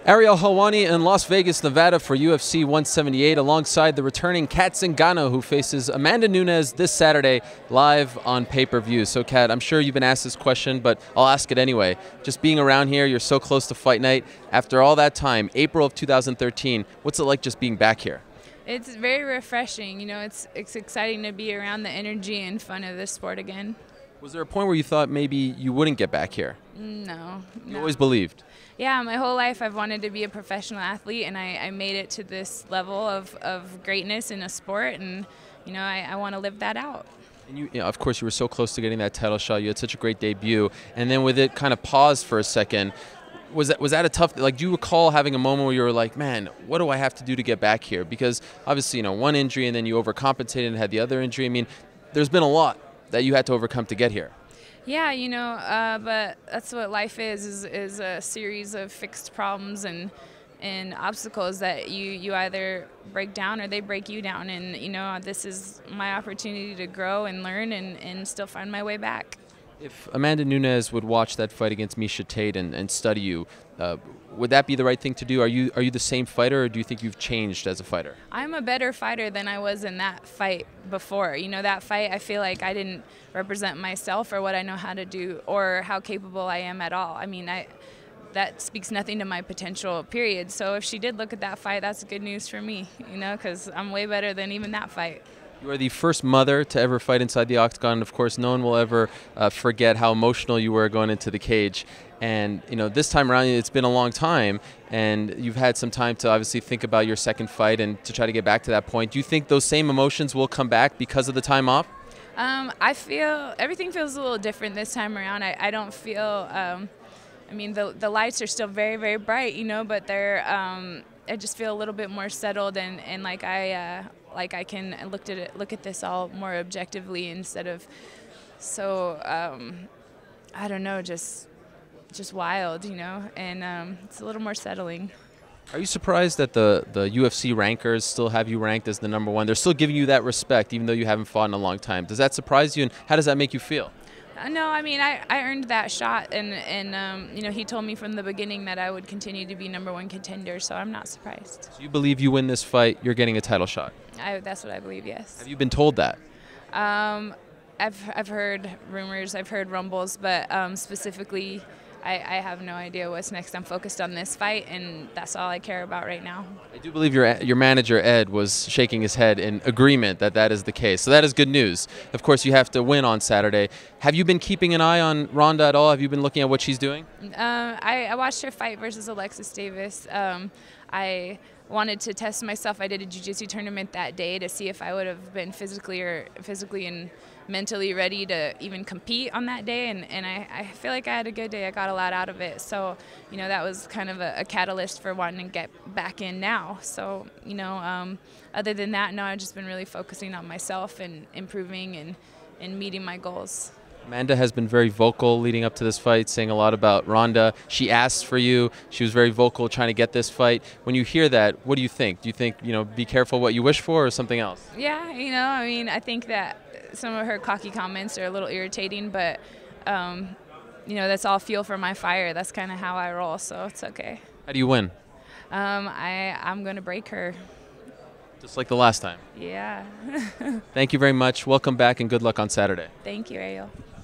Ariel Helwani in Las Vegas, Nevada for UFC 178 alongside the returning Kat Zingano, who faces Amanda Nunes this Saturday live on pay-per-view. So Kat, I'm sure you've been asked this question, but I'll ask it anyway. Just being around here, you're so close to fight night. After all that time, April of 2013, what's it like just being back here? It's very refreshing. You know, it's exciting to be around the energy and fun of this sport again. Was there a point where you thought maybe you wouldn't get back here? No. You always believed? Yeah, my whole life I've wanted to be a professional athlete, and I made it to this level of greatness in a sport, and you know, I want to live that out. And you know, of course, you were so close to getting that title shot. You had such a great debut, and then with it kind of paused for a second. Was that a tough, like, do you recall having a moment where you were like, man, what do I have to do to get back here? Because obviously, you know, one injury and then you overcompensated and had the other injury. I mean, there's been a lot that you had to overcome to get here. Yeah, you know, but that's what life is a series of fixed problems and obstacles that you either break down or they break you down. And, you know, this is my opportunity to grow and learn and still find my way back. If Amanda Nunes would watch that fight against Miesha Tate and study you, would that be the right thing to do? Are you the same fighter, or do you think you've changed as a fighter? I'm a better fighter than I was in that fight before. You know, that fight, I feel like I didn't represent myself or what I know how to do or how capable I am at all. I mean, that speaks nothing to my potential, period. So if she did look at that fight, that's good news for me, you know, because I'm way better than even that fight. You are the first mother to ever fight inside the octagon, and of course, no one will ever forget how emotional you were going into the cage. And you know, this time around, it's been a long time, and you've had some time to obviously think about your second fight and to try to get back to that point. Do you think those same emotions will come back because of the time off? I feel everything feels a little different this time around. I don't feel. I mean, the lights are still very, very bright, you know, but they're. I just feel a little bit more settled and like I can look at this all more objectively instead of so I don't know, just wild, you know, and it's a little more settling. Are you surprised that the UFC rankers still have you ranked as the #1? They're still giving you that respect even though you haven't fought in a long time. Does that surprise you, and how does that make you feel? No, I mean, I earned that shot, and you know, he told me from the beginning that I would continue to be #1 contender, so I'm not surprised. So you believe you win this fight, you're getting a title shot? That's what I believe, yes. Have you been told that? I've heard rumors, I've heard rumbles, but specifically, I have no idea what's next. I'm focused on this fight, and that's all I care about right now. I do believe your manager, Ed, was shaking his head in agreement that that is the case. So that is good news. Of course, you have to win on Saturday. Have you been keeping an eye on Ronda at all? Have you been looking at what she's doing? I watched her fight versus Alexis Davis. I wanted to test myself. I did a jiu-jitsu tournament that day to see if I would have been physically and mentally ready to even compete on that day, and I feel like I had a good day. I got a lot out of it, so you know, that was kind of a catalyst for wanting to get back in now. So you know, other than that, no, I've just been really focusing on myself and improving and meeting my goals. Amanda has been very vocal leading up to this fight, saying a lot about Ronda. She asked for you. She was very vocal trying to get this fight. When you hear that, what do you think? Do you think, you know, be careful what you wish for, or something else? Yeah, you know, I mean, I think that some of her cocky comments are a little irritating, but, you know, that's all fuel for my fire. That's kind of how I roll, so it's okay. How do you win? I'm going to break her. Just like the last time? Yeah. Thank you very much. Welcome back, and good luck on Saturday. Thank you, Ariel.